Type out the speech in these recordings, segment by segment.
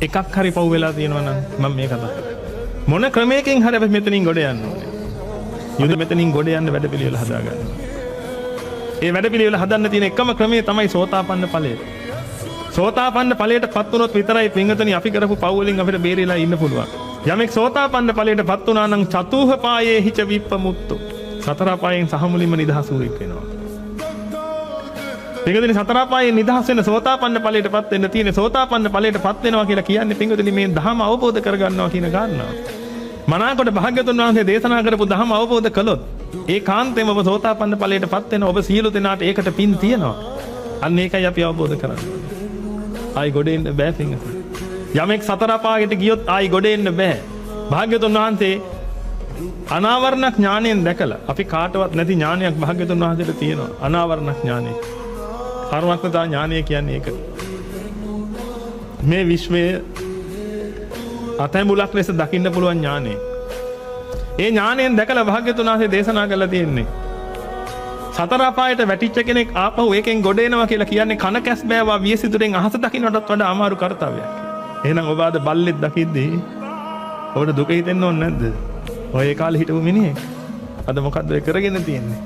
එකක් හරි පව් වෙලා තියෙනවා නම් මම මේ කතා කරන්නේ. මොන ක්‍රමයකින් හරි අපි මෙතනින් ගොඩ යන්න ඕනේ. යුද මෙතනින් ගොඩ යන්න වැඩපිළිවෙල හදා ගන්න. ඒ වැඩපිළිවෙල හදන්න තියෙන එකම ක්‍රමය තමයි සෝතාපන්න ඵලය. සෝතාපන්න ඵලයටපත් වුණොත් විතරයි පින්වතුනි අපි කරපු පව් වලින් අපිට බේරිලා ඉන්න පුළුවන්. යමෙක් සෝතාපන්න ඵලයටපත් වුණා නම් චතුහ පායේ හිච විප්පමුක්තෝ. සතර පායෙන් සහ මුලින්ම නිදහස් වූෙක් වෙනවා. පින්වතුනි සතර පායෙන් නිදහස් වෙන සෝතාපන්න ඵලයටපත් වෙන්න තියෙන සෝතාපන්න ඵලයටපත් වෙනවා කියලා කියන්නේ පින්වතුනි මේ ධහම අවබෝධ කරගන්නවා කියන කාරණාව. මනාකොට භාග්‍යවතුන් වහන්සේ දේශනා කරපු ධහම අවබෝධ කළොත් ඒ කාන්තේම ඔබ සෝතාපන්න ඵලයටපත් වෙන ඔබ සියලු දෙනාට ඒකට පින් තියෙනවා. අන්න ඒකයි අපි අවබෝධ කරන්නේ. ආයි ගොඩ එන්න බෑ පින්වතුනි. යමෙක් සතර පායට ගියොත් ආයි ගොඩ එන්න බෑ. භාග්‍යවතුන් වහන්සේ අනාවරණ ඥාණයෙන් දැකලා අපි කාටවත් නැති ඥානයක් භාග්‍යවතුන් වහන්සේට තියෙනවා. අනාවරණ ඥානය. සර්වඥතා ඥානය කියන්නේ ඒක. මේ විශ්වයේ අතැඹුලක් ලෙස දකින්න පුළුවන් ඥානය. ඒ ඥානයෙන් දැකලා භාග්‍යවතුන් වහන්සේ දේශනා කළා තියෙන්නේ. සතර අපායට වැටිච්ච කෙනෙක් ආපහු ඒකෙන් ගොඩ එනවා කියලා කියන්නේ කන කැස් බෑවා වියසිතුරෙන් අහස දකින්නටත් වඩා අමාරු කාර්යයක්. එහෙනම් ඔබ අද බල්ලෙක් දකිද්දී ඔබට දුක හිතෙන්න ඕනේ නැද්ද? ඔය ඒ කාලේ හිටපු මිනිහෙක් අද මොකද්ද ඒ කරගෙන තියෙන්නේ?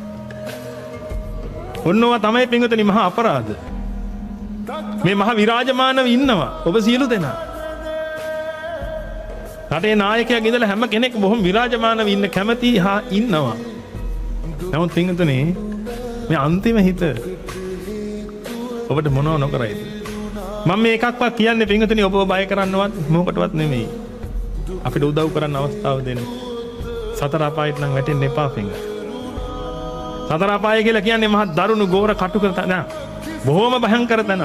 ඔන්නවා තමයි පින්වතුනි මහා අපරාධ. මේ මහා විරාජමානව ඉන්නවා ඔබ සියලු දෙනා. රටේ නායකයෙක් ඉඳලා හැම කෙනෙක් බොහොම විරාජමානව ඉන්න කැමති හා ඉන්නවා. නමුත් පින්වතුනි මේ අන්තිම හිත ඔබට මොනව නොකරයිද? මම මේ එකක්වත් කියන්නේ පින්වතුනි ඔබව බය කරන්නවත් මොකටවත් නෙමෙයි. අපිට උදව් කරන්න අවස්ථාව දෙන්න. සතර අපායට නම් වැටෙන්න එපා පින්වතුනි. සතර අපාය කියලා කියන්නේ මහා දරුණු ගෝර කටුක තැන. බොහොම භයංකර තැන.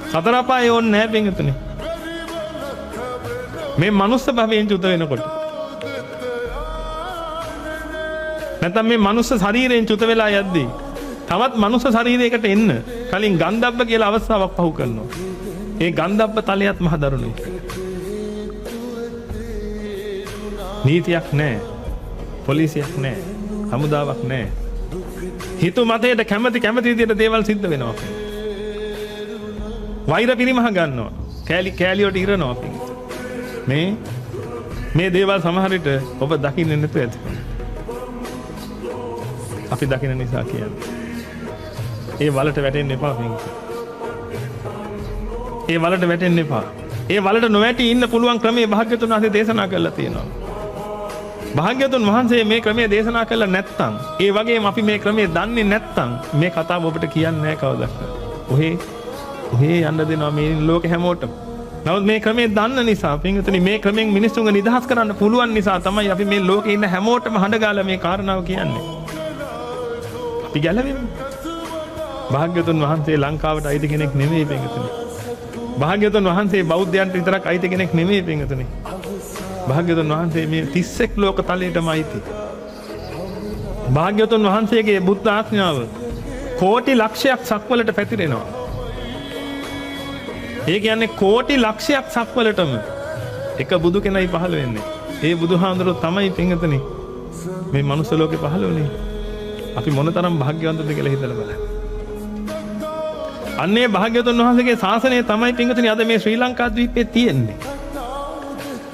සතර අපාය ඕනේ නැහැ පින්වතුනි. මේ මනුස්ස භවයෙන් චුත වෙනකොට නැත්නම් මේ මනුස්ස ශරීරයෙන් චුත වෙලා යද්දී තවත් මනුස්ස ශරීරයකට එන්න කලින් ගන්ධබ්බ කියලා අවස්ථාවක් පහු කරනවා. ඒ ගන්ධබ්බ තලයත් මහ දරුණුයි. නීතියක් නැහැ. පොලිසියක් නැහැ. හමුදාවක් නැහැ. හිතු මතයට කැමති විදියට දේවල් සිද්ධ වෙනවා. වෛර පිරිමහ ගන්නවා. කෑලි වලට ඉරනවා. මේ දේවල් සමහර විට ඔබ දකින්නේ නැතුව ඇති. අපි දකින නිසා කියන්නේ. ඒ වලට වැටෙන්න එපා පින්වතුනි. ඒ වලට වැටෙන්න එපා. ඒ වලට නොවැටි ඉන්න පුළුවන් ක්‍රමයේ භාග්‍යවතුන් වහන්සේ දේශනා කරලා තියෙනවා. භාග්‍යවතුන් වහන්සේ මේ ක්‍රමයේ දේශනා කළා නැත්නම් ඒ වගේම අපි මේ ක්‍රමයේ දන්නේ නැත්නම් මේ කතාව ඔබට කියන්නේ නැහැ කවදාවත්. ඔහේ යන්න දෙනවා මේ ලෝකෙ හැමෝටම. නමුත් මේ ක්‍රමයේ දන්න නිසා පින්වතුනි මේ ක්‍රමෙන් මිනිස්සුන්ව නිදහස් කරන්න පුළුවන් නිසා තමයි අපි මේ ලෝකේ ඉන්න හැමෝටම හඬගාලා මේ කාරණාව කියන්නේ. අපි ගැලවෙමු. භාග්‍යවතුන් වහන්සේ ලංකාවට අයිති කෙනෙක් නෙමෙයි පින්වතුනි. භාග්‍යවතුන් වහන්සේ බෞද්ධයන්ට විතරක් අයිති කෙනෙක් නෙමෙයි පින්වතුනි. භාග්‍යවතුන් වහන්සේ මේ 31 ලෝක තලයටම අයිති. භාග්‍යවතුන් වහන්සේගේ බුද්ධ ආඥාව කෝටි ලක්ෂයක් සක්වලට පැතිරෙනවා. ඒ කියන්නේ කෝටි ලක්ෂයක් සක්වලටම එක බුදු කෙනයි පහළ වෙන්නේ. ඒ බුදුහාඳුරෝ තමයි පින්වතුනි මේ මනුස්ස ලෝකේ පහළ වුණේ. අපි මොනතරම් භාග්‍යවන්තද කියලා හිතලා බලන්න. අන්නේ භාග්‍යවතුන් වහන්සේගේ ශාසනය තමයි පින්වතුනි අද මේ ශ්‍රී ලංකා ද්වීපයේ තියෙන්නේ.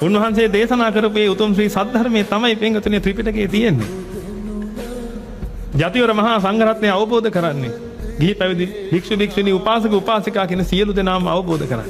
උන්වහන්සේ දේශනා කරපු මේ උතුම් ශ්‍රී සද්ධර්මයේ තමයි පින්වතුනි ත්‍රිපිටකයේ තියෙන්නේ. ජාතිවර මහා සංඝරත්නය අවබෝධ කරන්නේ. ගිහි පැවිදි භික්ෂු භික්ෂුණී උපාසක උපාසිකා කියන සියලු දෙනාම අවබෝධ කරගන්න.